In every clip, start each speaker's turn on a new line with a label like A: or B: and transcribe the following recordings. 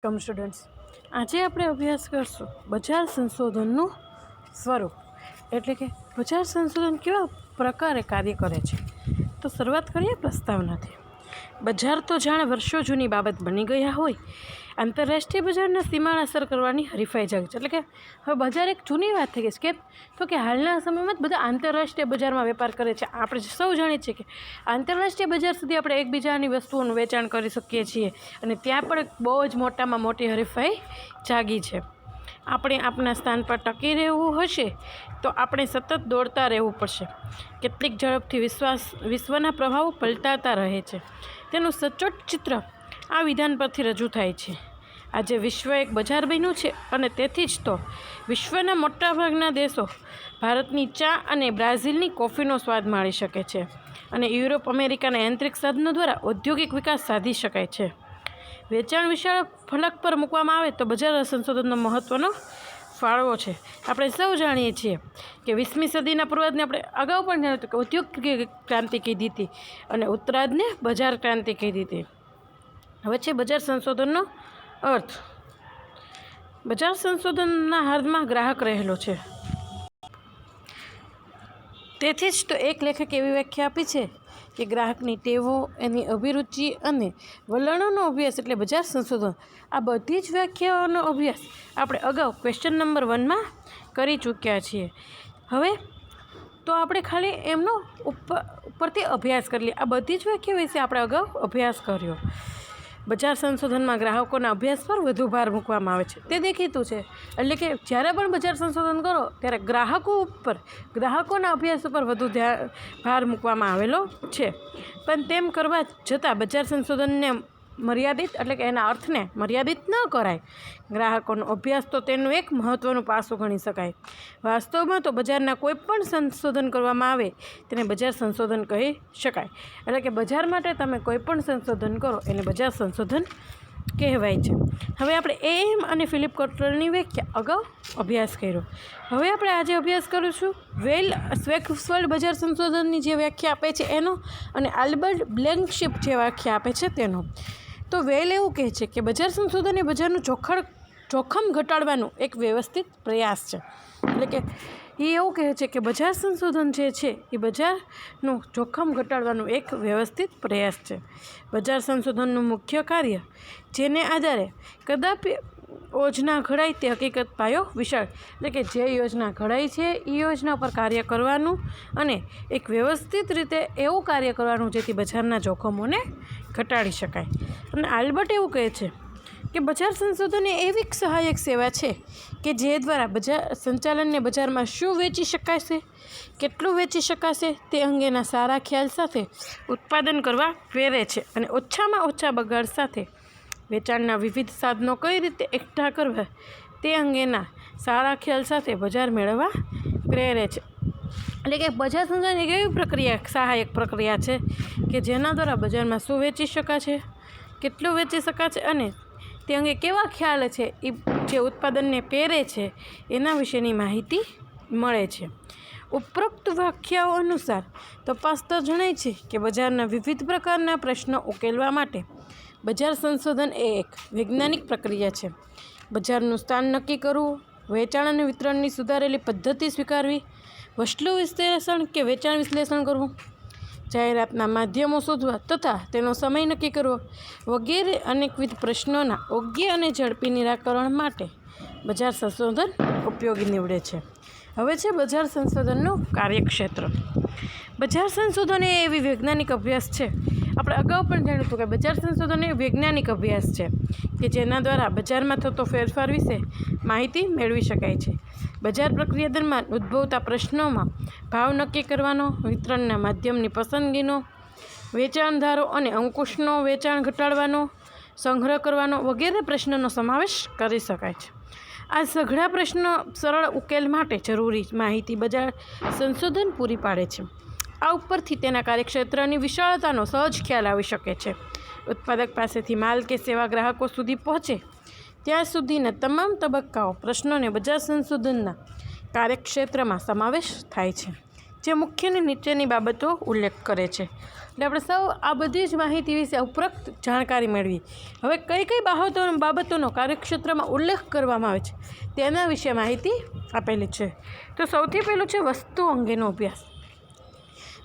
A: Welcome students, આજે આપણે અભ્યાસ કરશું બજાર સંશોધનનું સ્વરૂપ, એટલે કે બજાર સંશોધન કેવા પ્રકારે કાર્ય કરે છે. તો શરૂઆત કરીએ પ્રસ્તાવનાથી. બજાર તો જાણે વર્ષો જૂની બાબત બની ગયા હોય. આંતરરાષ્ટ્રીય બજારના સીમાડા અસર કરવાની હરીફાઈ જાગી છે. એટલે કે હવે બજાર એક જૂની વાત થઈ ગઈ છે. કેમ તો કે હાલના સમયમાં જ બધા આંતરરાષ્ટ્રીય બજારમાં વેપાર કરે છે. આપણે સૌ જાણીએ છીએ કે આંતરરાષ્ટ્રીય બજાર સુધી આપણે એકબીજાની વસ્તુઓનું વેચાણ કરી શકીએ છીએ, અને ત્યાં પણ બહુ જ મોટામાં મોટી હરીફાઈ જાગી છે. આપણે આપણા સ્થાન પર ટકી રહેવું હશે તો આપણે સતત દોડતા રહેવું પડશે. કેટલીક ઝડપથી વિશ્વના પ્રભાવો પલટાતા રહે છે. તેનું સચોટ ચિત્ર આ વિધાન પરથી રજૂ થાય છે. આજે વિશ્વ એક બજાર બન્યું છે, અને તેથી જ તો વિશ્વના મોટાભાગના દેશો ભારતની ચા અને બ્રાઝિલની કોફીનો સ્વાદ માણી શકે છે, અને યુરોપ અમેરિકાના યાંત્રિક સાધનો દ્વારા ઔદ્યોગિક વિકાસ સાધી શકાય છે. વેચાણ વિશાળ ફલક પર મૂકવામાં આવે તો બજાર સંશોધનનો મહત્ત્વનો ફાળો છે. આપણે સૌ જાણીએ છીએ કે 20મી સદીના પૂર્વાર્ધને આપણે અગાઉ પણ જાણ્યું હતું કે ઔદ્યોગિક ક્રાંતિ કીધી હતી, અને ઉત્તરાર્ધને બજાર ક્રાંતિ કીધી હતી. હવે છે બજાર સંશોધનનો અર્થ. બજાર સંશોધનના હાર્દમાં ગ્રાહક રહેલો છે. તેથી જ તો એક લેખકે એવી વ્યાખ્યા આપી છે કે ગ્રાહકની ટેવો, એની અભિરુચિ અને વલણોનો અભ્યાસ એટલે બજાર સંશોધન. આ બધી જ વ્યાખ્યાઓનો અભ્યાસ આપણે અગાઉ ક્વેશ્ચન નંબર 1માં કરી ચૂક્યા છીએ. હવે તો આપણે ખાલી એમનો ઉપરથી અભ્યાસ કરી લઈએ. આ બધી જ વ્યાખ્યા વિશે આપણે અગાઉ અભ્યાસ કર્યો. બજાર સંશોધનમાં ગ્રાહકોના અભ્યાસ પર વધુ ભાર મૂકવામાં આવે છે, તે દેખીતું છે. એટલે કે જ્યારે પણ બજાર સંશોધન કરો ત્યારે ગ્રાહકોના અભ્યાસ ઉપર વધુ ભાર મૂકવામાં આવેલો છે. પણ તેમ કરવા છતાં બજાર સંશોધનને મર્યાદિત, એટલે કે એના અર્થને મર્યાદિત ન કરાય. ગ્રાહકોનો અભ્યાસ તો તેનું એક મહત્ત્વનું પાસું ગણી શકાય. વાસ્તવમાં તો બજારના કોઈ પણ સંશોધન કરવામાં આવે તેને બજાર સંશોધન કહી શકાય. એટલે કે બજાર માટે તમે કોઈ પણ સંશોધન કરો એને બજાર સંશોધન કહેવાય છે. હવે આપણે એમ અને ફિલિપ કોટલરની વ્યાખ્યા અગાઉ અભ્યાસ કર્યો. હવે આપણે આજે અભ્યાસ કરીશું સ્વેકસવર્ડ બજાર સંશોધનની જે વ્યાખ્યા આપે છે એનો, અને આલ્બર્ટ બ્લેન્કશીપ જે વ્યાખ્યા આપે છે તેનો. તો વેલ એવું કહે છે કે બજાર સંશોધન એ બજારનું જોખમ ઘટાડવાનું એક વ્યવસ્થિત પ્રયાસ છે. એટલે કે એ એવું કહે છે કે બજાર સંશોધન જે છે એ બજારનું જોખમ ઘટાડવાનું એક વ્યવસ્થિત પ્રયાસ છે. બજાર સંશોધનનું મુખ્ય કાર્ય, જેને આધારે કદાપી યોજના ઘડાય તે હકીકત પાયો વિશાળ. એટલે કે જે યોજના ઘડાય છે એ યોજના પર કાર્ય કરવાનું, અને એક વ્યવસ્થિત રીતે એવું કાર્ય કરવાનું જેથી બજારના જોખમોને ઘટાડી શકાય. અને આલ્બર્ટ એવું કહે છે કે બજાર સંશોધન એ એવી સહાયક સેવા છે કે જે દ્વારા બજાર સંચાલનને બજારમાં શું વેચી શકાશે, કેટલું વેચી શકાશે તે અંગેના સારા ખ્યાલ સાથે ઉત્પાદન કરવા પ્રેરે છે, અને ઓછામાં ઓછા બગાડ સાથે વેચાણના વિવિધ સાધનો કઈ રીતે એકઠા કરવા તે અંગેના સારા ખ્યાલ સાથે બજાર મેળવવા પ્રેરે છે. એટલે કે બજાર સંશોધન એક એવી સહાયક પ્રક્રિયા છે કે જેના દ્વારા બજારમાં શું વેચી શકાશે, કેટલું વેચી શકાશે, અને તે અંગે કેવા ખ્યાલ છે એ જે ઉત્પાદનને પ્રેરે છે એના વિશેની માહિતી મળે છે. ઉપરોક્ત વ્યાખ્યાઓ અનુસાર તપાસતા જણાય છે કે બજારના વિવિધ પ્રકારના પ્રશ્નો ઉકેલવા માટે બજાર સંશોધન એ એક વૈજ્ઞાનિક પ્રક્રિયા છે. બજારનું સ્થાન નક્કી કરવું, વેચાણ અને વિતરણની સુધારેલી પદ્ધતિ સ્વીકારવી, વસ્તુ વિશ્લેષણ કે વેચાણ વિશ્લેષણ કરવું, જાહેરાતના માધ્યમો શોધવા તથા તેનો સમય નક્કી કરવો વગેરે અનેકવિધ પ્રશ્નોના યોગ્ય અને ઝડપી નિરાકરણ માટે બજાર સંશોધન ઉપયોગી નીવડે છે. હવે છે બજાર સંશોધનનું કાર્યક્ષેત્ર. બજાર સંશોધન એ એવી વૈજ્ઞાનિક અભ્યાસ છે, આપણે અગાઉ પણ જાણ્યું હતું કે બજાર સંશોધન એ વૈજ્ઞાનિક અભ્યાસ છે કે જેના દ્વારા બજારમાં થતો ફેરફાર વિશે માહિતી મેળવી શકાય છે. બજાર પ્રક્રિયા દરમિયાન ઉદ્ભવતા પ્રશ્નોમાં ભાવ નક્કી કરવાનો, વિતરણના માધ્યમની પસંદગીનો, વેચાણધારો અને અંકુશનો વેચાણ ઘટાડવાનો, સંગ્રહ કરવાનો વગેરે પ્રશ્નોનો સમાવેશ કરી શકાય છે. આ સઘળા પ્રશ્નો સરળ ઉકેલ માટે જરૂરી માહિતી બજાર સંશોધન પૂરી પાડે છે. આ ઉપરથી તેના કાર્યક્ષેત્રની વિશાળતાનો સહજ ખ્યાલ આવી શકે છે. ઉત્પાદક પાસેથી માલ કે સેવા ગ્રાહકો સુધી પહોંચે ત્યાં સુધીના તમામ તબક્કાઓ પ્રશ્નોને બજાર સંશોધનના કાર્યક્ષેત્રમાં સમાવેશ થાય છે. જે મુખ્યની નીચેની બાબતો ઉલ્લેખ કરે છે. એટલે આપણે સૌ આ બધી જ માહિતી વિશે ઉપરોક્ત જાણકારી મેળવી. હવે કઈ કઈ બાબતોનો કાર્યક્ષેત્રમાં ઉલ્લેખ કરવામાં આવે છે તેના વિશે માહિતી આપેલી છે. તો સૌથી પહેલું છે વસ્તુ અંગેનો અભ્યાસ.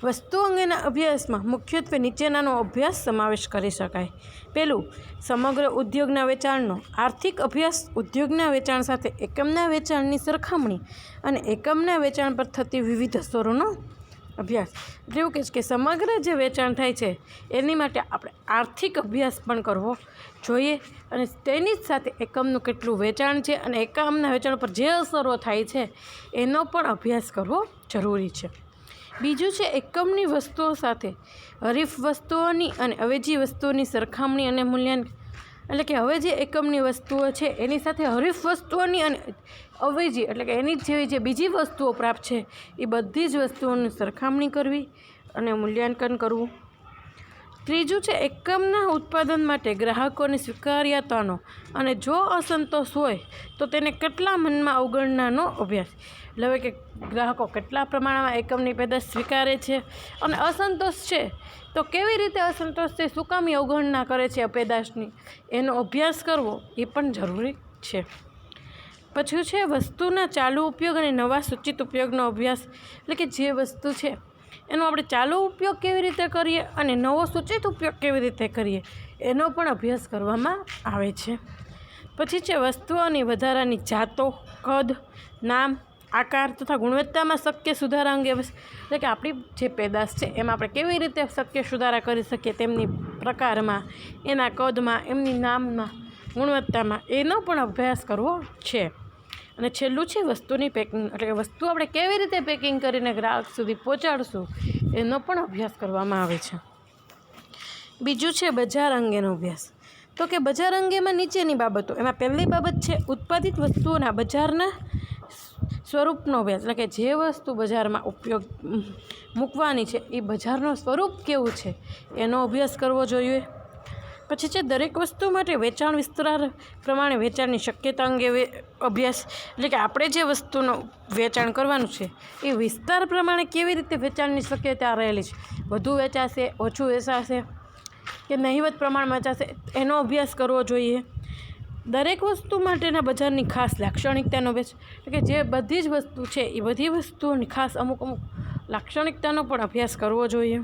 A: વસ્તુ અંગેના અભ્યાસમાં મુખ્યત્વે નીચેનાનો અભ્યાસ સમાવેશ કરી શકાય. પહેલું, સમગ્ર ઉદ્યોગના વેચાણનો આર્થિક અભ્યાસ. ઉદ્યોગના વેચાણ સાથે એકમના વેચાણની સરખામણી અને એકમના વેચાણ પર થતી વિવિધ અસરોનો અભ્યાસ. જેવું કે સમગ્ર જે વેચાણ થાય છે એની માટે આપણે આર્થિક અભ્યાસ પણ કરવો જોઈએ અને તેની જ સાથે એકમનું કેટલું વેચાણ છે અને એકમના વેચાણ પર જે અસરો થાય છે એનો પણ અભ્યાસ કરવો જરૂરી છે. બીજું છે એકમની વસ્તુઓ સાથે હરીફ વસ્તુઓની અને અવેજી વસ્તુઓની સરખામણી અને મૂલ્યાંકન. એટલે કે હવે જે એકમની વસ્તુઓ છે એની સાથે હરીફ વસ્તુઓની અને અવેજી એટલે કે એની જેવી જે બીજી વસ્તુઓ પ્રાપ્ત છે એ બધી જ વસ્તુઓની સરખામણી કરવી અને મૂલ્યાંકન કરવું. ત્રીજું છે એકમના ઉત્પાદન માટે ગ્રાહકોની સ્વીકાર્યતાનો અને જો અસંતોષ હોય તો તેને કેટલા મનમાં અવગણનાનો અભ્યાસ. એટલે હવે કે ગ્રાહકો કેટલા પ્રમાણમાં એકમની પેદાશ સ્વીકારે છે અને અસંતોષ છે તો કેવી રીતે અસંતોષ છે, શું કામની અવગણના કરે છે પેદાશની, એનો અભ્યાસ કરવો એ પણ જરૂરી છે. પછી છે વસ્તુના ચાલુ ઉપયોગ અને નવા સૂચિત ઉપયોગનો અભ્યાસ. એટલે કે જે વસ્તુ છે એનો આપણે ચાલુ ઉપયોગ કેવી રીતે કરીએ અને નવો સૂચિત ઉપયોગ કેવી રીતે કરીએ એનો પણ અભ્યાસ કરવામાં આવે છે. પછી છે વસ્તુઓની વધારાની જાતો, કદ, નામ, આકાર તથા ગુણવત્તામાં શક્ય સુધારા અંગે. એટલે કે આપણી જે પેદાશ છે એમાં આપણે કેવી રીતે શક્ય સુધારા કરી શકીએ તેમની પ્રકારમાં, એના કદમાં, એમની નામમાં, ગુણવત્તામાં, એનો પણ અભ્યાસ કરવો છે. અને છેલ્લું છે વસ્તુની પેકિંગ. એટલે કે વસ્તુ આપણે કેવી રીતે પેકિંગ કરીને ગ્રાહક સુધી પહોંચાડશું એનો પણ અભ્યાસ કરવામાં આવે છે. બીજું છે બજાર અંગેનો અભ્યાસ. તો કે બજાર અંગેમાં નીચેની બાબતો. એમાં પહેલી બાબત છે ઉત્પાદિત વસ્તુઓના બજારના સ્વરૂપનો અભ્યાસ. એટલે કે જે વસ્તુ બજારમાં ઉપયોગ મૂકવાની છે એ બજારનું સ્વરૂપ કેવું છે એનો અભ્યાસ કરવો જોઈએ. પછી છે દરેક વસ્તુ માટે વેચાણ વિસ્તાર પ્રમાણે વેચાણની શક્યતા અંગે અભ્યાસ. એટલે કે આપણે જે વસ્તુનું વેચાણ કરવાનું છે એ વિસ્તાર પ્રમાણે કેવી રીતે વેચાણની શક્યતા રહેલી છે, વધુ વેચાશે, ઓછું વેચાશે કે નહિવત પ્રમાણમાં વેચાશે, એનો અભ્યાસ કરવો જોઈએ. દરેક વસ્તુ માટેના બજારની ખાસ લાક્ષણિકતાનો અભ્યાસ. એટલે કે જે બધી જ વસ્તુ છે એ બધી વસ્તુઓની ખાસ અમુક લાક્ષણિકતાનો પણ અભ્યાસ કરવો જોઈએ.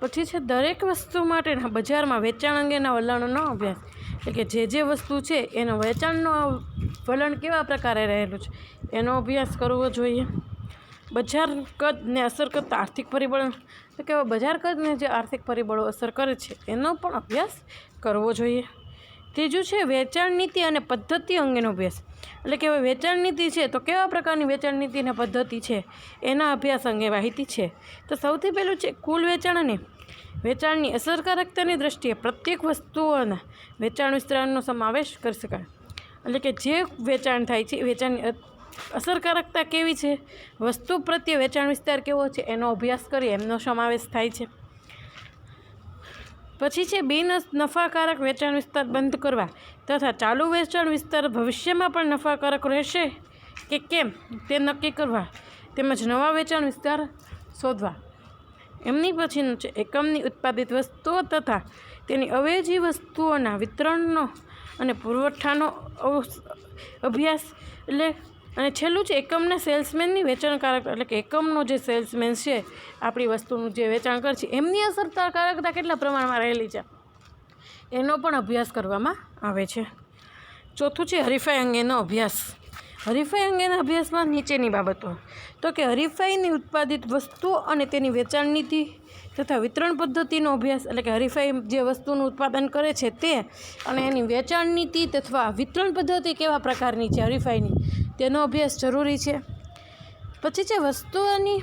A: પછી છે દરેક વસ્તુ માટેના બજારમાં વેચાણ અંગેના વલણનો અભ્યાસ. એટલે કે જે વસ્તુ છે એનો વેચાણનો વલણ કેવા પ્રકારે રહેલું છે એનો અભ્યાસ કરવો જોઈએ. બજાર કદને અસર કરતા આર્થિક પરિબળો. એટલે કે બજાર કદને જે આર્થિક પરિબળો અસર કરે છે એનો પણ અભ્યાસ કરવો જોઈએ. ત્રીજું છે વેચાણ નીતિ અને પદ્ધતિ અંગેનો અભ્યાસ. એટલે કે હવે વેચાણ નીતિ છે તો કેવા પ્રકારની વેચાણ નીતિ અને પદ્ધતિ છે એના અભ્યાસ અંગે માહિતી છે. તો સૌથી પહેલું છે કુલ વેચાણ અને વેચાણની અસરકારકતાની દ્રષ્ટિએ પ્રત્યેક વસ્તુઓના વેચાણ વિસ્તરણનો સમાવેશ કરી શકાય. એટલે કે જે વેચાણ થાય છે વેચાણની અસરકારકતા કેવી છે, વસ્તુ પ્રત્યે વેચાણ વિસ્તાર કેવો છે એનો અભ્યાસ કરી એમનો સમાવેશ થાય છે. પછી છે બિન નફાકારક વેચાણ વિસ્તાર બંધ કરવા તથા ચાલુ વેચાણ વિસ્તાર ભવિષ્યમાં પણ નફાકારક રહેશે કે કેમ તે નક્કી કરવા તેમજ નવા વેચાણ વિસ્તાર શોધવા. એમની પછીનું છે એકમની ઉત્પાદિત વસ્તુઓ તથા તેની અવેજી વસ્તુઓના વિતરણનો અને પુરવઠાનો અભ્યાસ. એટલે અને છેલ્લું છે એકમના સેલ્સમેનની વેચાણકારકતા. એટલે કે એકમનો જે સેલ્સમેન છે આપણી વસ્તુનું જે વેચાણ કરે છે એમની અસરકારકતા કેટલા પ્રમાણમાં રહેલી છે એનો પણ અભ્યાસ કરવામાં આવે છે. ચોથું છે હરીફાઈ અંગેનો અભ્યાસ. હરીફાઈ અંગેના અભ્યાસમાં નીચેની બાબતો. તો કે હરીફાઈની ઉત્પાદિત વસ્તુઓ અને તેની વેચાણ નીતિ તથા વિતરણ પદ્ધતિનો અભ્યાસ. એટલે કે હરીફાઈ જે વસ્તુનું ઉત્પાદન કરે છે તે અને એની વેચાણ નીતિ તથા વિતરણ પદ્ધતિ કેવા પ્રકારની છે હરીફાઈની તેનો અભ્યાસ જરૂરી છે. પછી છે વસ્તુઓની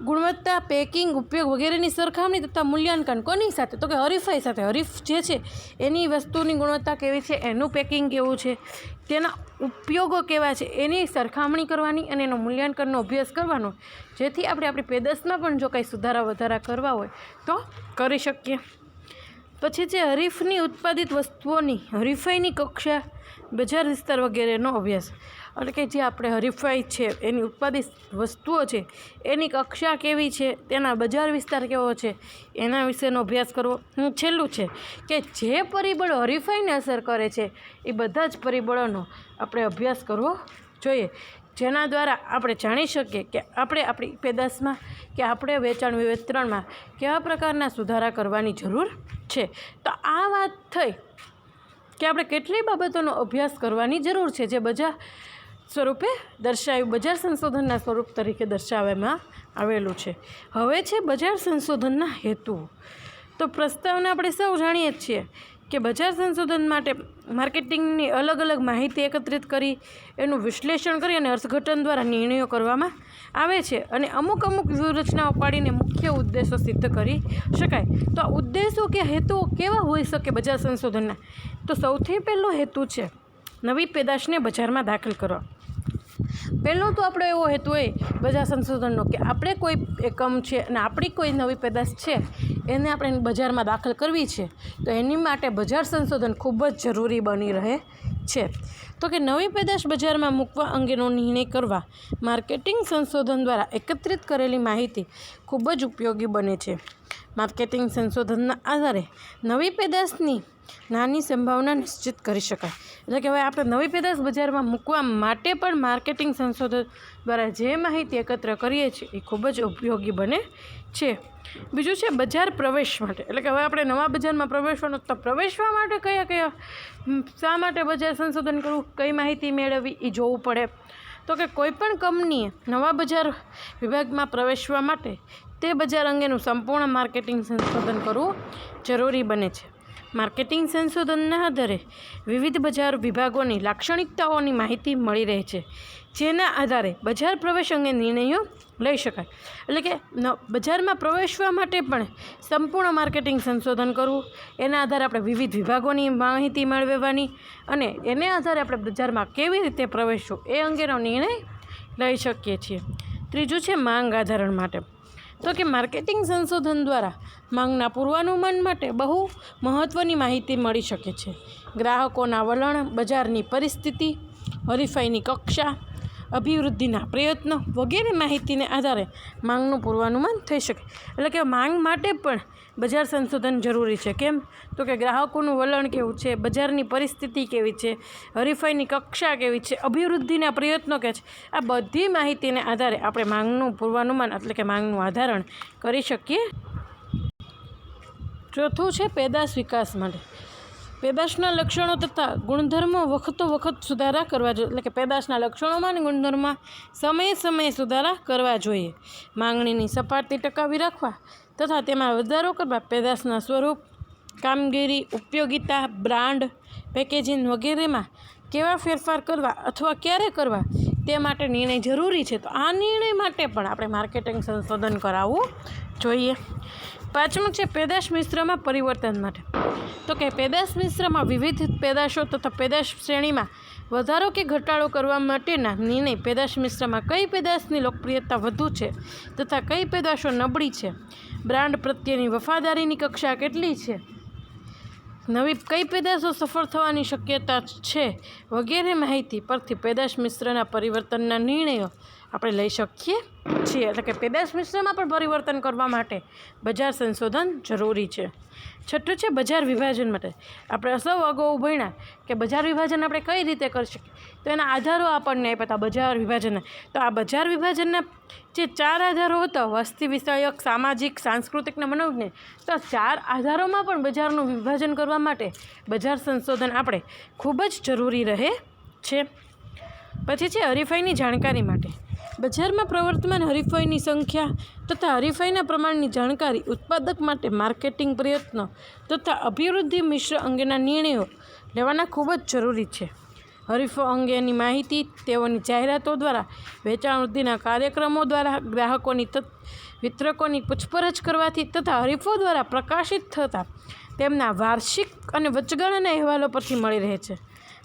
A: ગુણવત્તા, પેકિંગ, ઉપયોગ વગેરેની સરખામણી તથા મૂલ્યાંકન કોની સાથે? તો કે હરીફાઈ સાથે. હરીફ જે છે એની વસ્તુની ગુણવત્તા કેવી છે, એનું પેકિંગ કેવું છે, તેના ઉપયોગો કેવા છે એની સરખામણી કરવાની અને એનો મૂલ્યાંકનનો અભ્યાસ કરવાનો, જેથી આપણે આપણી પેદાશમાં પણ જો કંઈ સુધારા વધારા કરવા હોય તો કરી શકીએ. પછી છે હરીફની ઉત્પાદિત વસ્તુઓની હરીફાઈની કક્ષા, બજાર વિસ્તાર વગેરેનો અભ્યાસ. એટલે કે જે આપણે હરીફાઈ છે એની ઉત્પાદિત વસ્તુઓ છે એની કક્ષા કેવી છે, તેના બજાર વિસ્તાર કેવો છે, એના વિશેનો અભ્યાસ કરવો. છેલ્લું છે કે જે પરિબળો હરીફાઈને અસર કરે છે એ બધા જ પરિબળોનો આપણે અભ્યાસ કરવો જોઈએ, જેના દ્વારા આપણે જાણી શકીએ કે આપણે આપણી પેદાશમાં કે આપણે વેચાણ વિતરણમાં કેવા પ્રકારના સુધારા કરવાની જરૂર છે. તો આ વાત થઈ કે આપણે કેટલી બાબતોનો અભ્યાસ કરવાની જરૂર છે જે બજાર સ્વરૂપે દર્શાવ્યું, બજાર સંશોધનના સ્વરૂપ તરીકે દર્શાવવામાં આવેલું છે. હવે છે બજાર સંશોધનના હેતુઓ. તો પ્રસ્તાવના આપણે સૌ જાણીએ જ છીએ કે બજાર સંશોધન માટે માર્કેટિંગની અલગ અલગ માહિતી એકત્રિત કરી એનું વિશ્લેષણ કરી અને અર્થઘટન દ્વારા નિર્ણયો કરવામાં આવે છે અને અમુક વ્યૂહરચનાઓ પાડીને મુખ્ય ઉદ્દેશો સિદ્ધ કરી શકાય. તો આ ઉદ્દેશો કે હેતુઓ કેવા હોઈ શકે બજાર સંશોધનના? તો સૌથી પહેલો હેતુ છે નવી પેદાશને બજારમાં દાખલ કરવા. પહેલો તો આપણો એવો હેતુ હોય બજાર સંશોધનનો કે આપણે કોઈ એકમ છે અને આપણી કોઈ નવી પેદાશ છે એને આપણે બજારમાં દાખલ કરવી છે, તો એની માટે બજાર સંશોધન ખૂબ જ જરૂરી બની રહે છે. તો કે નવી પેદાશ બજારમાં મૂકવા અંગેનો નિર્ણય કરવા માર્કેટિંગ સંશોધન દ્વારા એકત્રિત કરેલી માહિતી ખૂબ જ ઉપયોગી બને છે. માર્કેટિંગ સંશોધનના આધારે નવી પેદાશની નાની સંભાવના નિશ્ચિત કરી શકાય. એટલે કે હવે આપણે નવી પેદાશ બજારમાં મૂકવા માટે પણ માર્કેટિંગ સંશોધન દ્વારા જે માહિતી એકત્ર કરીએ છીએ એ ખૂબ જ ઉપયોગી બને છે. બીજું છે બજાર પ્રવેશ માટે. એટલે કે હવે આપણે નવા બજારમાં પ્રવેશવાનું, તો પ્રવેશવા માટે કયા શા માટે બજાર સંશોધન કરવું, કઈ માહિતી મેળવવી એ જોવું પડે. તો કે કોઈપણ કંપનીએ નવા બજાર વિભાગમાં પ્રવેશવા માટે તે બજાર અંગેનું સંપૂર્ણ માર્કેટિંગ સંશોધન કરવું જરૂરી બને છે. માર્કેટિંગ સંશોધનના આધારે વિવિધ બજાર વિભાગોની લાક્ષણિકતાઓની માહિતી મળી રહે છે, જેના આધારે બજાર પ્રવેશ અંગે નિર્ણયો લઈ શકાય. એટલે કે બજારમાં પ્રવેશવા માટે પણ સંપૂર્ણ માર્કેટિંગ સંશોધન કરવું, એના આધારે આપણે વિવિધ વિભાગોની માહિતી મેળવવાની અને એને આધારે આપણે બજારમાં કેવી રીતે પ્રવેશવું એ અંગેનો નિર્ણય લઈ શકીએ છીએ. ત્રીજું છે માંગ આધારણ માટે. તો કે માર્કેટિંગ સંશોધન દ્વારા માંગના પૂર્વાનુમાન માટે બહુ મહત્ત્વની માહિતી મળી શકે છે. ગ્રાહકોના વલણ, બજારની પરિસ્થિતિ, હરીફાઈની કક્ષા, અભિવૃદ્ધિના પ્રયત્નો વગેરે માહિતીને આધારે માંગનું પૂર્વાનુમાન થઈ શકે. એટલે કે માંગ માટે પણ બજાર સંશોધન જરૂરી છે. કેમ? તો કે ગ્રાહકોનું વલણ કેવું છે, બજારની પરિસ્થિતિ કેવી છે, હરીફાઈની કક્ષા કેવી છે, અભિવૃદ્ધિના પ્રયત્નો કે છે, આ બધી માહિતીને આધારે આપણે માંગનું પૂર્વાનુમાન એટલે કે માંગનું આધારણ કરી શકીએ. ચોથું છે પેદાશ વિકાસ માટે. પેદાશના લક્ષણો તથા ગુણધર્મો વખત સુધારા કરવા જોઈએ. એટલે કે પેદાશના લક્ષણોમાં અને ગુણધર્મમાં સમયે સુધારા કરવા જોઈએ. માંગણીની સપાટી ટકાવી રાખવા તથા તેમાં વધારો કરવા પેદાશના સ્વરૂપ, કામગીરી, ઉપયોગિતા, બ્રાન્ડ, પેકેજિંગ વગેરેમાં કેવા ફેરફાર કરવા અથવા ક્યારે કરવા તે માટે નિર્ણય જરૂરી છે. તો આ નિર્ણય માટે પણ આપણે માર્કેટિંગ સંશોધન કરાવવું જોઈએ. પાંચમું છે પેદાશ મિશ્રમાં પરિવર્તન માટે. તો કે પેદાશ મિશ્રમાં વિવિધ પેદાશો તથા પેદાશ શ્રેણીમાં વધારો કે ઘટાડો કરવા માટેના નિર્ણય. પેદાશ મિશ્રમાં કઈ પેદાશની લોકપ્રિયતા વધુ છે તથા કઈ પેદાશો નબળી છે, બ્રાન્ડ પ્રત્યેની વફાદારીની કક્ષા કેટલી છે, નવી કઈ પેદાશો સફળ થવાની શક્યતા છે વગેરે માહિતી પરથી પેદાશ મિશ્રના પરિવર્તનના નિર્ણયો આપણે લઈ શકીએ છીએ. એટલે કે પેદાશ મિશ્રમાં પણ પરિવર્તન કરવા માટે બજાર સંશોધન જરૂરી છે. છઠ્ઠું છે બજાર વિભાજન માટે. આપણે સૌ અગાઉ ભણ્યા કે બજાર વિભાજન આપણે કઈ રીતે કરી શકીએ, તો એના આધારો આપણને આપ્યા હતા બજાર વિભાજનના. તો આ બજાર વિભાજનના જે 4 આધારો હતા, વસ્તી વિષયક, સામાજિક, સાંસ્કૃતિક અને મનોવિજ્ઞાન, તો 4 આધારોમાં પણ બજારનું વિભાજન કરવા માટે બજાર સંશોધન આપણે ખૂબ જ જરૂરી રહે છે. પછી છે હરીફાઈની જાણકારી માટે. બજારમાં પ્રવર્તમાન હરીફાઈની સંખ્યા તથા હરીફાઈના પ્રમાણની જાણકારી ઉત્પાદક માટે માર્કેટિંગ પ્રયત્નો તથા અભિવૃદ્ધિ મિશ્ર અંગેના નિર્ણયો લેવાના ખૂબ જ જરૂરી છે. હરીફો અંગેની માહિતી તેઓની જાહેરાતો દ્વારા, વેચાણ વૃદ્ધિના કાર્યક્રમો દ્વારા, ગ્રાહકોની વિતરકોની પૂછપરછ કરવાથી તથા હરીફો દ્વારા પ્રકાશિત થતા તેમના વાર્ષિક અને વચગાળાના અહેવાલો પરથી મળી રહે છે.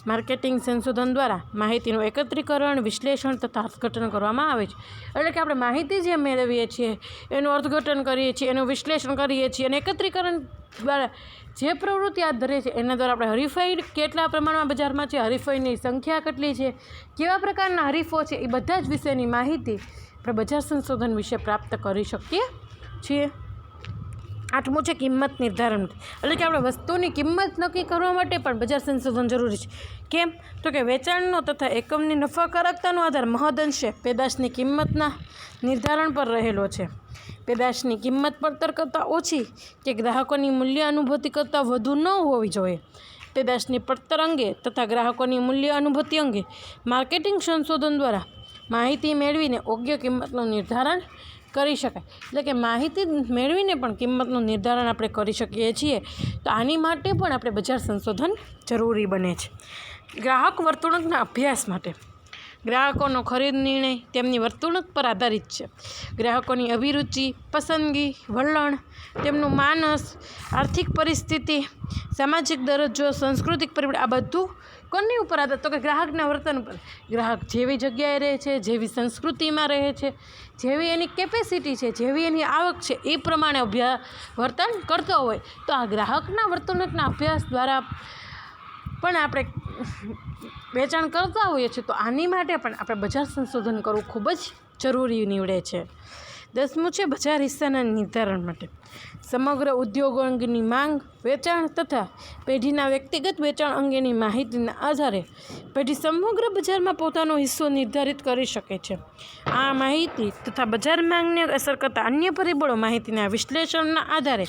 A: માર્કેટિંગ સંશોધન દ્વારા માહિતીનું એકત્રીકરણ, વિશ્લેષણ તથા અર્થઘટન કરવામાં આવે છે. એટલે કે આપણે માહિતી જે મેળવીએ છીએ એનું અર્થઘટન કરીએ છીએ, એનું વિશ્લેષણ કરીએ છીએ અને એકત્રીકરણ દ્વારા જે પ્રવૃત્તિ હાથ ધરે છે એના દ્વારા આપણે હરીફાઈ કેટલા પ્રમાણમાં બજારમાં છે, હરીફાઈની સંખ્યા કેટલી છે, કેવા પ્રકારના હરીફો છે, એ બધા જ વિશેની માહિતી આપણે બજાર સંશોધન વિશે પ્રાપ્ત કરી શકીએ છીએ. 8મું છે કિંમત નિર્ધારણ. એટલે કે આપણે વસ્તુની કિંમત નક્કી કરવા માટે પણ બજાર સંશોધન જરૂરી છે. કેમ? તો કે વેચાણનો તથા એકમની નફાકારકતાનો આધાર મહદઅંશે પેદાશની કિંમતના નિર્ધારણ પર રહેલો છે. પેદાશની કિંમત પડતર કરતાં ઓછી કે ગ્રાહકોની મૂલ્ય અનુભૂતિ કરતાં વધુ ન હોવી જોઈએ. પેદાશની પડતર અંગે તથા ગ્રાહકોની મૂલ્ય અનુભૂતિ અંગે માર્કેટિંગ સંશોધન દ્વારા માહિતી મેળવીને યોગ્ય કિંમતનું નિર્ધારણ કરી શકાય. એટલે કે માહિતી મેળવીને પણ કિંમતનું નિર્ધારણ આપણે કરી શકીએ છીએ. તો આની માટે પણ આપણે બજાર સંશોધન જરૂરી બને છે. ગ્રાહક વર્તણૂકના અભ્યાસ માટે ગ્રાહકોનો ખરીદ નિર્ણય તેમની વર્તણૂક પર આધારિત છે. ગ્રાહકોની અભિરુચિ, પસંદગી, વલણ, તેમનું માનસ, આર્થિક પરિસ્થિતિ, સામાજિક દરજ્જો, સાંસ્કૃતિક પરિબળ, આ બધું કોની ઉપર આધાર? તો કે ગ્રાહકના વર્તન ઉપર. ગ્રાહક જેવી જગ્યાએ રહે છે, જેવી સંસ્કૃતિમાં રહે છે, જેવી એની કેપેસિટી છે, જેવી એની આવક છે, એ પ્રમાણે વર્તન કરતો હોય તો આ ગ્રાહકના વર્તણૂકના અભ્યાસ દ્વારા પણ આપણે વેચાણ કરતા હોઈએ છીએ. તો આની માટે પણ આપણે બજાર સંશોધન કરવું ખૂબ જ જરૂરી નીવડે છે. 10મું છે બજાર હિસ્સાના નિર્ધારણ માટે. સમગ્ર ઉદ્યોગો અંગેની માંગ, વેચાણ તથા પેઢીના વ્યક્તિગત વેચાણ અંગેની માહિતીના આધારે પેઢી સમગ્ર બજારમાં પોતાનો હિસ્સો નિર્ધારિત કરી શકે છે. આ માહિતી તથા બજાર માંગને અસર કરતા અન્ય પરિબળો માહિતીના વિશ્લેષણના આધારે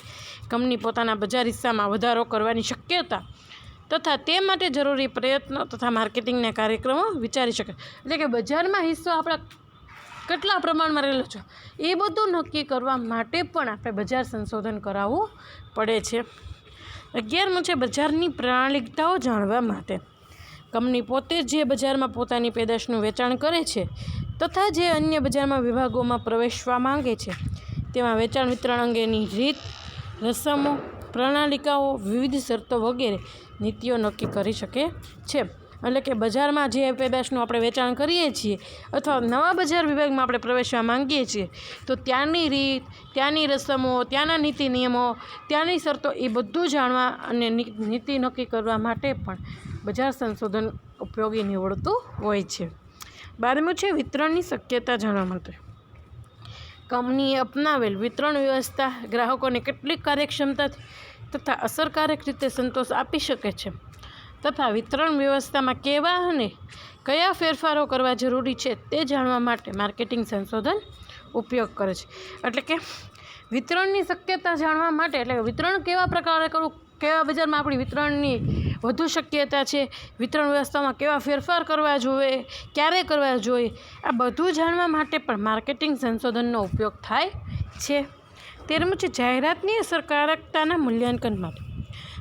A: કંપની પોતાના બજાર હિસ્સામાં વધારો કરવાની શક્યતા તથા તે માટે જરૂરી પ્રયત્નો તથા માર્કેટિંગના કાર્યક્રમો વિચારી શકે. એટલે કે બજારમાં હિસ્સો આપણા કેટલા પ્રમાણમાં રહેલો છે એ બધું નક્કી કરવા માટે પણ આપણે બજાર સંશોધન કરાવવું પડે છે. 11મું છે બજારની પ્રણાલિકતાઓ જાણવા માટે. કંપની પોતે જે બજારમાં પોતાની પેદાશનું વેચાણ કરે છે તથા જે અન્ય બજારમાં વિભાગોમાં પ્રવેશવા માંગે છે તેમાં વેચાણ વિતરણ અંગેની રીત, રસમો, પ્રણાલિકાઓ, વિવિધ શરતો વગેરે નીતિઓ નક્કી કરી શકે છે. એટલે કે બજારમાં જે પેદાશનું આપણે વેચાણ કરીએ છીએ અથવા નવા બજાર વિભાગમાં આપણે પ્રવેશવા માંગીએ છીએ તો ત્યાંની રીત, ત્યાંની રસમો, ત્યાંના નીતિ નિયમો, ત્યાંની શરતો એ બધું જાણવા અને નીતિ નક્કી કરવા માટે પણ બજાર સંશોધન ઉપયોગી નીવડતું હોય છે. 12મું છે વિતરણની શક્યતા જાણવા માટે. કંપનીએ અપનાવેલ વિતરણ વ્યવસ્થા ગ્રાહકોને કેટલીક કાર્યક્ષમતાથી તથા અસરકારક રીતે સંતોષ આપી શકે છે તથા વિતરણ વ્યવસ્થામાં કેવા અને કયા ફેરફારો કરવા જરૂરી છે તે જાણવા માટે માર્કેટિંગ સંશોધન ઉપયોગ કરે છે. એટલે કે વિતરણની શક્યતા જાણવા માટે, એટલે કે વિતરણ કેવા પ્રકારે કરવું, કેવા બજારમાં આપણી વિતરણની વધુ શક્યતા છે, વિતરણ વ્યવસ્થામાં કેવા ફેરફાર કરવા જોઈએ, ક્યારે કરવા જોઈએ, આ બધું જાણવા માટે પણ માર્કેટિંગ સંશોધનનો ઉપયોગ થાય છે. 13મું છે જાહેરાતની અસરકારકતાના મૂલ્યાંકન માટે.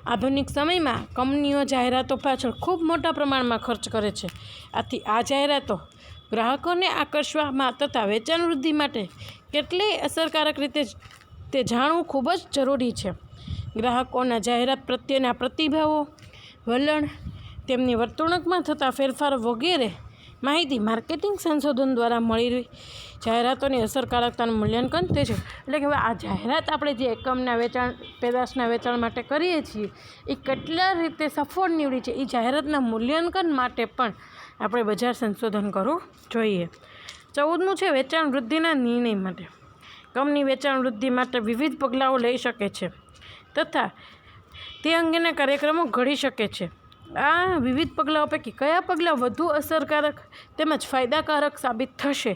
A: આધુનિક સમયમાં કંપનીઓ જાહેરાતો પાછળ ખૂબ મોટા પ્રમાણમાં ખર્ચ કરે છે. આથી આ જાહેરાતો ગ્રાહકોને આકર્ષવામાં તથા વેચાણ વૃદ્ધિ માટે કેટલી અસરકારક રીતે તે જાણવું ખૂબ જ જરૂરી છે. ગ્રાહકોના જાહેરાત પ્રત્યેના પ્રતિભાવો, વલણ, તેમની વર્તણૂકમાં થતા ફેરફારો વગેરે માહિતી માર્કેટિંગ સંશોધન દ્વારા મળી જાહેરાતોની અસરકારકતાનું મૂલ્યાંકન તે છે. એટલે કે હવે આ જાહેરાત આપણે જે એકમના વેચાણ, પેદાશના વેચાણ માટે કરીએ છીએ એ કેટલા રીતે સફળ નીવડી છે એ જાહેરાતના મૂલ્યાંકન માટે પણ આપણે બજાર સંશોધન કરવું જોઈએ. 14મું છે વેચાણ વૃદ્ધિના નિર્ણય માટે. કંપની વેચાણ વૃદ્ધિ માટે વિવિધ પગલાઓ લઈ શકે છે તથા તે અંગેના કાર્યક્રમો ઘડી શકે છે. આ વિવિધ પગલાઓ પૈકી કયા પગલાં વધુ અસરકારક તેમજ ફાયદાકારક સાબિત થશે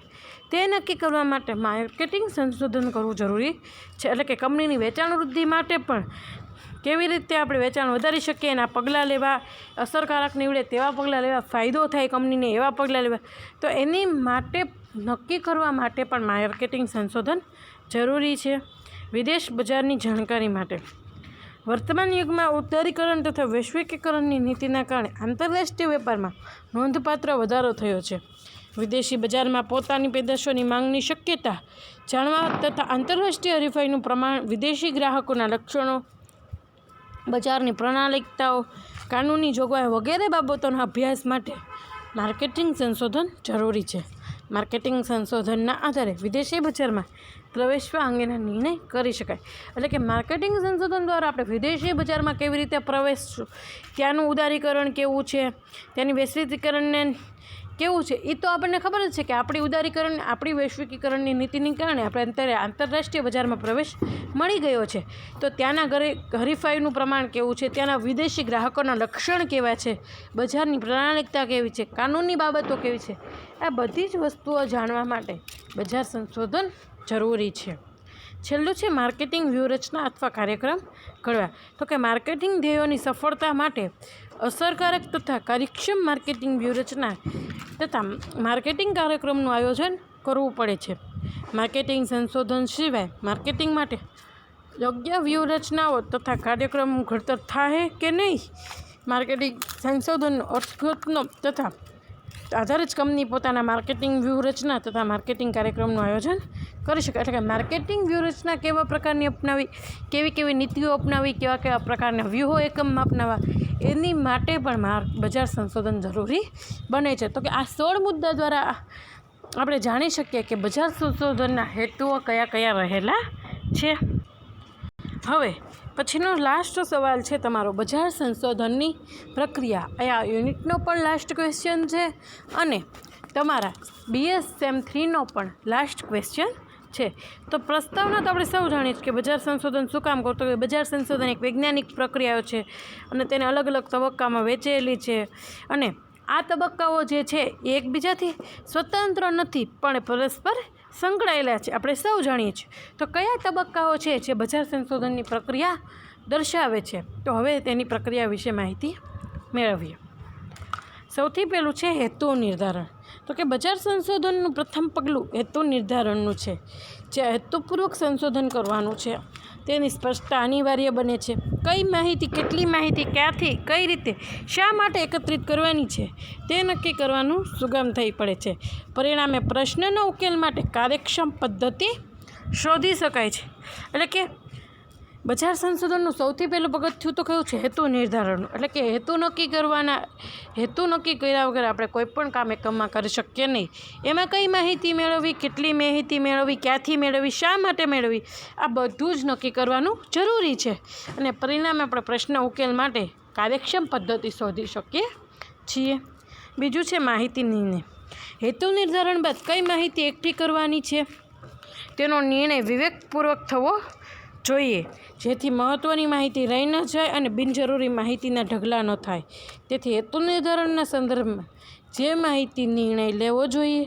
A: તે નક્કી કરવા માટે માર્કેટિંગ સંશોધન કરવું જરૂરી છે. એટલે કે કંપનીની વેચાણ વૃદ્ધિ માટે પણ કેવી રીતે આપણે વેચાણ વધારી શકીએ એના પગલાં લેવા, અસરકારક નીવડે તેવા પગલાં લેવા, ફાયદો થાય કંપનીને એવા પગલાં લેવા, તો એની માટે નક્કી કરવા માટે પણ માર્કેટિંગ સંશોધન જરૂરી છે. વિદેશ બજારની જાણકારી માટે. વર્તમાન યુગમાં ઉદારીકરણ તથા વૈશ્વિકીકરણની નીતિના કારણે આંતરરાષ્ટ્રીય વેપારમાં નોંધપાત્ર વધારો થયો છે. વિદેશી બજારમાં પોતાની પેદાશોની માંગની શક્યતા જાણવા તથા આંતરરાષ્ટ્રીય હરીફાઈનું પ્રમાણ, વિદેશી ગ્રાહકોના લક્ષણો, બજારની પ્રણાલિકતાઓ, કાનૂની જોગવાઈ વગેરે બાબતોના અભ્યાસ માટે માર્કેટિંગ સંશોધન જરૂરી છે. માર્કેટિંગ સંશોધનના આધારે વિદેશી બજારમાં પ્રવેશવા અંગેના નિર્ણય કરી શકાય. એટલે કે માર્કેટિંગ સંશોધન દ્વારા આપણે વિદેશી બજારમાં કેવી રીતે પ્રવેશશું, ત્યાંનું ઉદારીકરણ કેવું છે, ત્યાંની વૈશ્વિકીકરણને કેવું છે, એ તો આપણને ખબર જ છે કે આપણી ઉદારીકરણ, આપણી વૈશ્વિકીકરણની નીતિને કારણે આપણે અત્યારે આંતરરાષ્ટ્રીય બજારમાં પ્રવેશ મળી ગયો છે. તો ત્યાંના હરીફાઈનું પ્રમાણ કેવું છે, ત્યાંના વિદેશી ગ્રાહકોના લક્ષણ કેવા છે, બજારની પ્રણાલિકતા કેવી છે, કાનૂની બાબતો કેવી છે, આ બધી જ વસ્તુઓ જાણવા માટે બજાર સંશોધન જરૂરી છે. છેલ્લું છે માર્કેટિંગ વ્યૂહરચના અથવા કાર્યક્રમ ઘડવા. તો કે માર્કેટિંગ ધ્યેયોની સફળતા માટે અસરકારક તથા કાર્યક્ષમ માર્કેટિંગ વ્યૂહરચના તથા માર્કેટિંગ કાર્યક્રમનું આયોજન કરવું પડે છે. માર્કેટિંગ સંશોધન સિવાય માર્કેટિંગ માટે યોગ્ય વ્યૂહરચનાઓ તથા કાર્યક્રમ ઘડતર થાય કે નહીં, માર્કેટિંગ સંશોધનનો અર્થઘટનો તથા આધારે જ કંપની પોતાના માર્કેટિંગ વ્યૂહરચના તથા માર્કેટિંગ કાર્યક્રમનું આયોજન કરી શકે. એટલે કે માર્કેટિંગ વ્યૂહરચના કેવા પ્રકારની અપનાવી, કેવી નીતિઓ અપનાવી, કેવા પ્રકારના વ્યૂહો એકમમાં અપનાવવા, એની માટે પણ બજાર સંશોધન જરૂરી બને છે. તો કે આ 16 મુદ્દા દ્વારા આપણે જાણી શકીએ કે બજાર સંશોધનના હેતુઓ કયા રહેલા છે. હવે પછીનો લાસ્ટ સવાલ છે તમારો, બજાર સંશોધનની પ્રક્રિયા. આ યુનિટનો પણ લાસ્ટ ક્વેશ્ચન છે અને તમારા BS સેમ 3નો પણ લાસ્ટ ક્વેશ્ચન છે. તો પ્રસ્તાવના તો આપણે સૌ જાણીએ છીએ કે બજાર સંશોધન શું કામ કરતો હોય. બજાર સંશોધન એક વૈજ્ઞાનિક પ્રક્રિયાઓ છે અને તેને અલગ અલગ તબક્કામાં વહેંચેલી છે અને આ તબક્કાઓ જે છે એ એકબીજાથી સ્વતંત્ર નથી પણ પરસ્પર સંકળાયેલા છે, આપણે સૌ જાણીએ છીએ. તો કયા તબક્કાઓ છે જે બજાર સંશોધનની પ્રક્રિયા દર્શાવે છે, તો હવે તેની પ્રક્રિયા વિશે માહિતી મેળવીએ. સૌથી પહેલું છે હેતુ નિર્ધારણ. તો કે બજાર સંશોધનનું પ્રથમ પગલું હેતુ નિર્ધારણનું છે. જે હેતુપૂર્વક સંશોધન કરવાનું છે તેની સ્પષ્ટતા અનિવાર્ય બને છે. કઈ માહિતી, કેટલી માહિતી, ક્યાંથી, કઈ રીતે, શા માટે એકત્રિત કરવાની છે તે નક્કી કરવાનું સુગમ થઈ પડે છે. પરિણામે પ્રશ્નના ઉકેલ માટે કાર્યક્ષમ પદ્ધતિ શોધી શકાય છે. એટલે કે બજાર સંશોધનનું સૌથી પહેલું પગથિયું તો કયું છે? હેતુ નિર્ધારણનું. એટલે કે હેતુ નક્કી કર્યા વગર આપણે કોઈ પણ કામ એકમમાં કરી શકીએ નહીં. એમાં કઈ માહિતી મેળવવી, કેટલી માહિતી મેળવવી, ક્યાંથી મેળવવી, શા માટે મેળવવી, આ બધું જ નક્કી કરવાનું જરૂરી છે. અને પરિણામે આપણે પ્રશ્ન ઉકેલ માટે કાર્યક્ષમ પદ્ધતિ શોધી શકીએ છીએ. બીજું છે માહિતી નિર્ણય. હેતુ નિર્ધારણ બાદ કઈ માહિતી એકઠી કરવાની છે તેનો નિર્ણય વિવેકપૂર્વક થવો જોઈએ, જેથી મહત્ત્વની માહિતી રહી ન જાય અને બિનજરૂરી માહિતીના ઢગલા ન થાય. તેથી હેતુ નિર્ધારણના સંદર્ભમાં જે માહિતી નિર્ણય લેવો જોઈએ,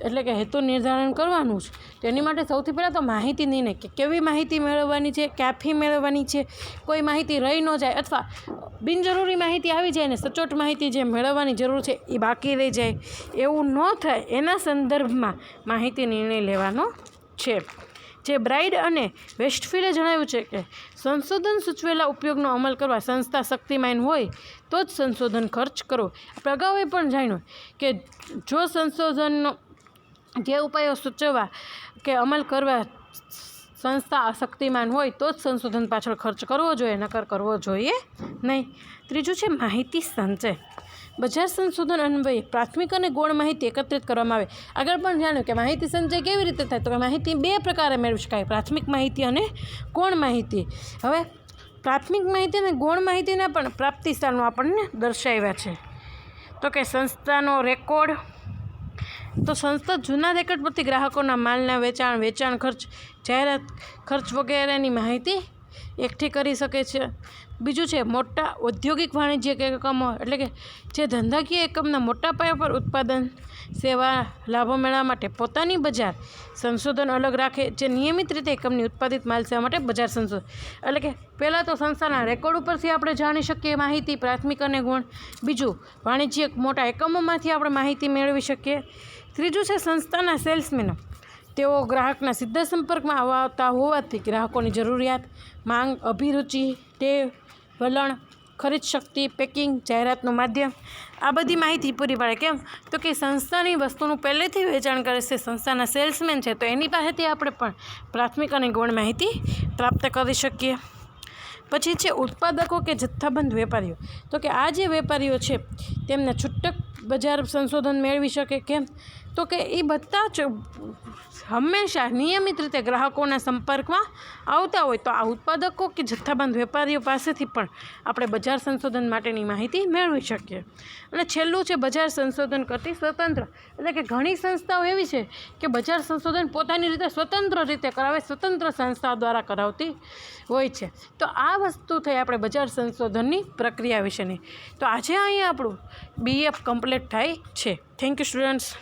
A: એટલે કે હેતુ નિર્ધારણ કરવાનું છે તેની માટે સૌથી પહેલાં તો માહિતી નિર્ણય, કે કેવી માહિતી મેળવવાની છે, ક્યાંથી મેળવવાની છે, કોઈ માહિતી રહી ન જાય અથવા બિનજરૂરી માહિતી આવી જાય ને સચોટ માહિતી જે મેળવવાની જરૂર છે એ બાકી રહી જાય, એવું ન થાય એના સંદર્ભમાં માહિતી નિર્ણય લેવાનો છે. જે બ્રાઇડ અને વેસ્ટફિલ્ડે જણાવ્યું છે કે સંશોધન સૂચવેલા ઉપયોગનો અમલ કરવા સંસ્થા શક્તિમાન હોય તો જ સંશોધન ખર્ચ કરવો. આપણે અગાઉ એ પણ જાણ્યું કે જો સંશોધનનો જે ઉપાયો સૂચવવા કે અમલ કરવા સંસ્થા શક્તિમાન હોય તો જ સંશોધન પાછળ ખર્ચ કરવો જોઈએ, નકર કરવો જોઈએ નહીં. ત્રીજું છે માહિતી સંચય. બજાર સંશોધન અન્વયે પ્રાથમિક અને ગૌણ માહિતી એકત્રિત કરવામાં આવે. આગળ પણ જાણ્યું કે માહિતી સંચય કેવી રીતે થાય, તો કે માહિતી 2 પ્રકારે મેળવી શકાય, પ્રાથમિક માહિતી અને ગૌણ માહિતી. હવે પ્રાથમિક માહિતી અને ગૌણ માહિતીના પણ પ્રાપ્તિ સ્થાનો આપણને દર્શાવ્યા છે. તો કે સંસ્થાનો રેકોર્ડ, તો સંસ્થા જૂના રેકોર્ડ પરથી ગ્રાહકોના માલના વેચાણ ખર્ચ, જાહેરાત ખર્ચ વગેરેની માહિતી એકઠી કરી શકે છે. બીજું છે મોટા ઔદ્યોગિક વાણિજ્યક એકમો, એટલે કે જે ધંધાકીય એકમના મોટા પાયા પર ઉત્પાદન સેવા લાભો મેળવવા માટે પોતાની બજાર સંશોધન અલગ રાખે, જે નિયમિત રીતે એકમની ઉત્પાદિત માલ સેવા માટે બજાર સંશોધન. એટલે કે પહેલાં તો સંસ્થાના રેકોર્ડ ઉપરથી આપણે જાણી શકીએ માહિતી, પ્રાથમિક અને ગૌણ. બીજું વાણિજ્યક મોટા એકમોમાંથી આપણે માહિતી મેળવી શકીએ. ત્રીજું છે સંસ્થાના સેલ્સમેનો. તેઓ ગ્રાહકના સીધા સંપર્કમાં આવતા હોવાથી ગ્રાહકોની જરૂરિયાત, માંગ, અભિરુચિ, ટેવ, વલણ, ખરીદ શક્તિ, પેકિંગ, જાહેરાતનું માધ્યમ, આ બધી માહિતી પૂરી પાડે. કેમ? તો કે સંસ્થાની વસ્તુનું પહેલેથી વેચાણ કરે છે, સંસ્થાના સેલ્સમેન છે, તો એની પાસેથી આપણે પણ પ્રાથમિક અને ગૌણ માહિતી પ્રાપ્ત કરી શકીએ. પછી છે ઉત્પાદકો કે જથ્થાબંધ વેપારીઓ. તો કે આ જે વેપારીઓ છે તેમને છૂટક બજાર સંશોધન મેળવી શકે. કેમ? તો કે એ બધા જ હંમેશા નિયમિત રીતે ગ્રાહકોના સંપર્કમાં આવતા હોય. તો આ ઉત્પાદકો કે જથ્થાબંધ વેપારીઓ પાસેથી પણ આપણે બજાર સંશોધન માટેની માહિતી મેળવી શકીએ. અને છેલ્લું છે બજાર સંશોધન કરતી સ્વતંત્ર. એટલે કે ઘણી સંસ્થાઓ એવી છે કે બજાર સંશોધન પોતાની રીતે સ્વતંત્ર રીતે કરાવે, સ્વતંત્ર સંસ્થાઓ દ્વારા કરાવતી હોય છે. તો આ વસ્તુ થઈ આપણે બજાર સંશોધનની પ્રક્રિયા વિશેની. તો આજે અહીંયા આપણું BF કમ્પ્લીટ થાય છે. Thank you students.